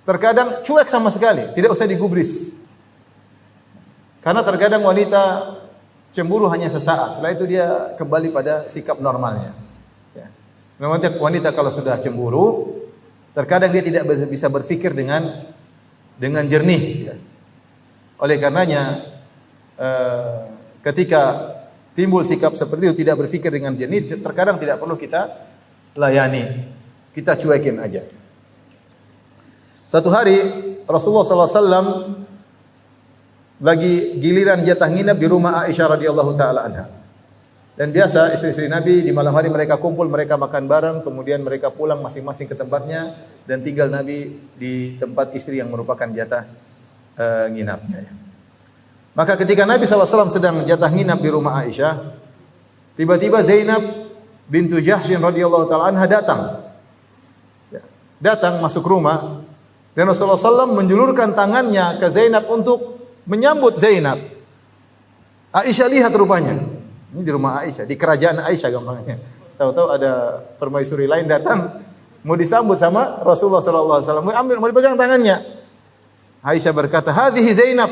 Terkadang cuek sama sekali, tidak usah digubris. Karena terkadang wanita cemburu hanya sesaat, setelah itu dia kembali pada sikap normalnya. Ya. Wanita kalau sudah cemburu, terkadang dia tidak bisa berpikir dengan jernih. Ya. Oleh karenanya, ketika timbul sikap seperti itu, tidak berpikir dengan jernih, terkadang tidak perlu kita layani, kita cuekin aja. Suatu hari Rasulullah SAW lagi giliran jatah nginap di rumah Aisyah radhiyallahu taala anha. Dan biasa istri-istri Nabi di malam hari mereka kumpul, mereka makan bareng, kemudian mereka pulang masing-masing ke tempatnya dan tinggal Nabi di tempat istri yang merupakan jatah nginapnya. Maka ketika Nabi SAW sedang jatah nginap di rumah Aisyah, tiba-tiba Zainab bintu Jahsy radhiyallahu taala anha datang. Datang masuk rumah dan Rasulullah SAW menjulurkan tangannya ke Zainab untuk menyambut Zainab. Aisyah lihat rupanya. Ini di rumah Aisyah, di kerajaan Aisyah gampangnya. Tahu-tahu ada permaisuri lain datang mau disambut sama Rasulullah SAW. Mau dipegang tangannya. Aisyah berkata, "Hadhihi Zainab."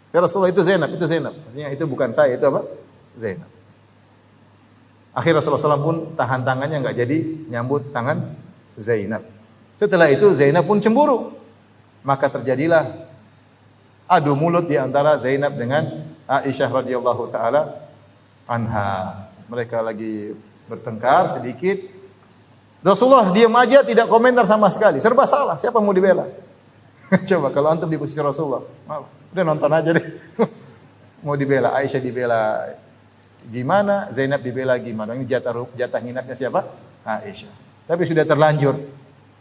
Ya Rasulullah, itu Zainab, itu Zainab. Maksudnya itu bukan saya, itu apa? Zainab. Akhirnya Rasulullah SAW pun tahan tangannya, enggak jadi nyambut tangan Zainab. Setelah itu Zainab pun cemburu. Maka terjadilah adu mulut di antara Zainab dengan Aisyah radhiyallahu taala anha. Mereka lagi bertengkar sedikit. Rasulullah diam aja, tidak komentar sama sekali. Serba salah, siapa mau dibela? Coba kalau antum di posisi Rasulullah, udah nonton aja deh. Mau dibela, Aisyah dibela gimana, Zainab dibela gimana. Ini jatah nginapnya siapa? Aisyah. Tapi sudah terlanjur.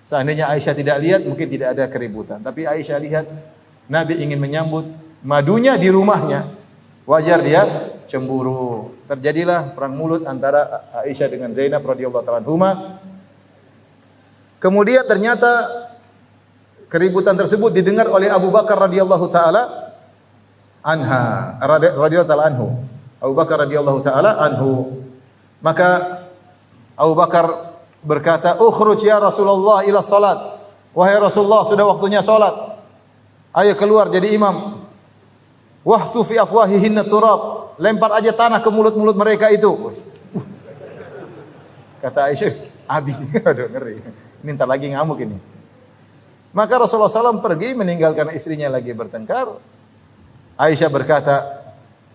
Seandainya Aisyah tidak lihat, mungkin tidak ada keributan. Tapi Aisyah lihat, Nabi ingin menyambut madunya di rumahnya. Wajar dia cemburu. Terjadilah perang mulut antara Aisyah dengan Zainab radhiyallahu ta'ala anhuma. Kemudian ternyata keributan tersebut didengar oleh Abu Bakar radhiyallahu ta'ala radhiyallahu ta'ala anhu. Abu Bakar radhiyallahu ta'ala anhu. Maka Abu Bakar berkata, "Ukhruj ya Rasulullah ila salat." Wahai Rasulullah, sudah waktunya salat. Ayo keluar jadi imam. Wahthu fi afwahihinna turab. Lempar aja tanah ke mulut-mulut mereka itu. Kata Aisyah, "Abi, aduh ngeri. Ini ntar lagi ngamuk ini." Maka Rasulullah SAW pergi meninggalkan istrinya lagi bertengkar. Aisyah berkata,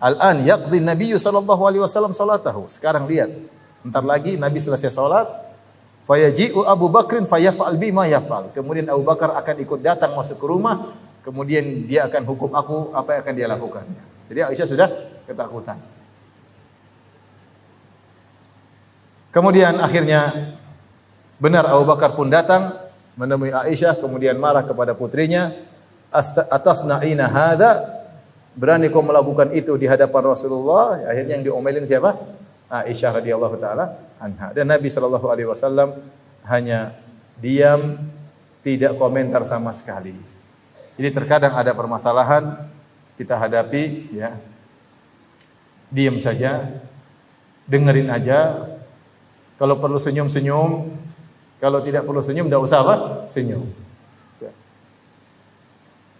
"Al-an yaqdi Nabi sallallahu alaihi wasallam salatahu." Sekarang lihat, entar lagi Nabi selesai salat, fayaji'u Abu Bakrin fayaf'al bima yaf'al. Kemudian Abu Bakar akan ikut datang masuk ke rumah, kemudian dia akan hukum aku apa yang akan dia lakukan. Jadi Aisyah sudah ketakutan. Kemudian akhirnya benar Abu Bakar pun datang menemui Aisyah, kemudian marah kepada putrinya, "Atasna'ina hadza?" Berani kau melakukan itu di hadapan Rasulullah? Akhirnya yang diomelin siapa? Aisyah radhiyallahu taala anha. Dan Nabi sallallahu alaihi wasallam hanya diam, tidak komentar sama sekali. Jadi terkadang ada permasalahan kita hadapi, ya. Diam saja, dengerin aja. Kalau perlu senyum-senyum, kalau tidak perlu senyum enggak usah apa? Senyum.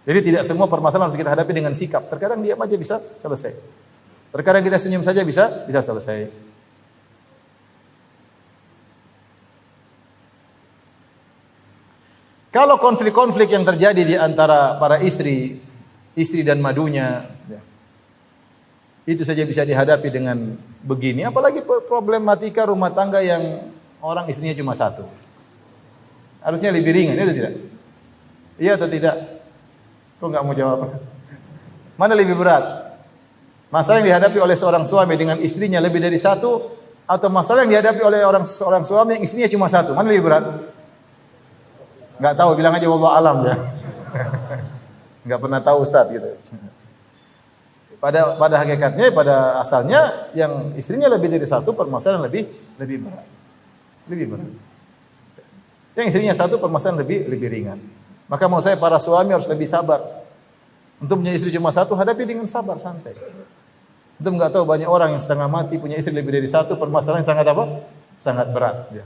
Jadi tidak semua permasalahan harus kita hadapi dengan sikap. Terkadang diam aja bisa selesai. Terkadang kita senyum saja bisa selesai. Kalau konflik-konflik yang terjadi di antara para istri dan madunya, ya, itu saja bisa dihadapi dengan begini. Apalagi problematika rumah tangga yang orang istrinya cuma satu. Harusnya lebih ringan, itu tidak? Iya atau tidak? Kok nggak mau jawab? Mana lebih berat? Masalah yang dihadapi oleh seorang suami dengan istrinya lebih dari satu, atau masalah yang dihadapi oleh seorang suami yang istrinya cuma satu? Mana lebih berat? Nggak tahu, bilang aja wallahu alam ya. Nggak pernah tahu Ustaz gitu. Pada hakikatnya, pada asalnya yang istrinya lebih dari satu, permasalahan lebih berat. Lebih berat. Yang istrinya satu, permasalahan lebih ringan. Maka mau saya para suami harus lebih sabar. Untuk punya istri cuma satu, hadapi dengan sabar, santai. Untuk nggak tahu banyak orang yang setengah mati punya istri lebih dari satu, permasalahan yang sangat apa? Sangat berat. Ya.